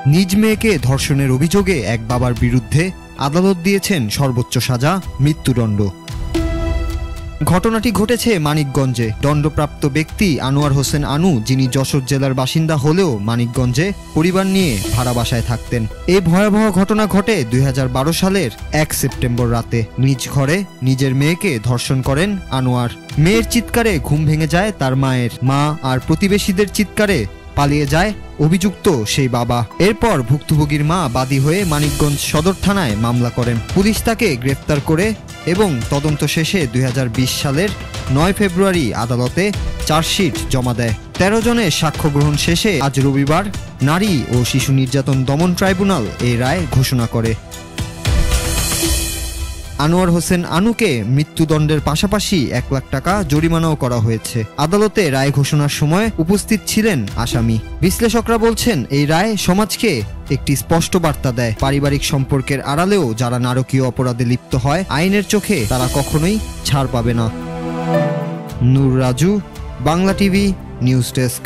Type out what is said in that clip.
নিজ মেয়েকে ধর্ষণের অভিযোগে এক বাবার বিরুদ্ধে আদালত দিয়েছেন সর্বোচ্চ সাজা, মৃত্যুদণ্ড। ঘটনাটি ঘটেছে মানিকগঞ্জে। দণ্ডপ্রাপ্ত ব্যক্তি আনোয়ার হোসেন আনু, যিনি যশোর জেলার বাসিন্দা হলেও মানিকগঞ্জে পরিবার নিয়ে ভাড়া বাসায় থাকতেন। এই ভয়াবহ ঘটনা ঘটে 2012 সালের 1 সেপ্টেম্বর রাতে। নিজ ঘরে নিজের মেয়েকে ধর্ষণ করেন আনোয়ার। মেয়ের চিৎকারে ঘুম ভেঙে যায় তার মায়ের। মা আর প্রতিবেশীদের চিৎকারে পালিয়ে যায় অভিযুক্ত সেই বাবা। এরপর ভুক্তভোগীর মা বাদী হয়ে মানিকগঞ্জ সদর থানায় মামলা করেন। পুলিশ তাকে গ্রেফতার করে এবং তদন্ত শেষে 2020 সালের 9 ফেব্রুয়ারি আদালতে চার্জশিট জমা দেয়। 13 জনের সাক্ষ্য গ্রহণ শেষে আজ রবিবার নারী ও শিশু নির্যাতন দমন ট্রাইব্যুনাল এই রায় ঘোষণা করে। আনোয়ার হোসেন আনুকে মৃত্যুদণ্ডের পাশাপাশি 1 লাখ টাকা জরিমানাও করা হয়েছে। আদালতে রায় ঘোষণার সময় উপস্থিত ছিলেন আসামি। বিশ্লেষকরা বলছেন, এই রায় সমাজকে একটি স্পষ্ট বার্তা দেয়। পারিবারিক সম্পর্কের আড়ালেও যারা নারকীয় অপরাধে লিপ্ত হয়, আইনের চোখে তারা কখনোই ছাড় পাবে না। Noor Raju, Bangla TV news desk.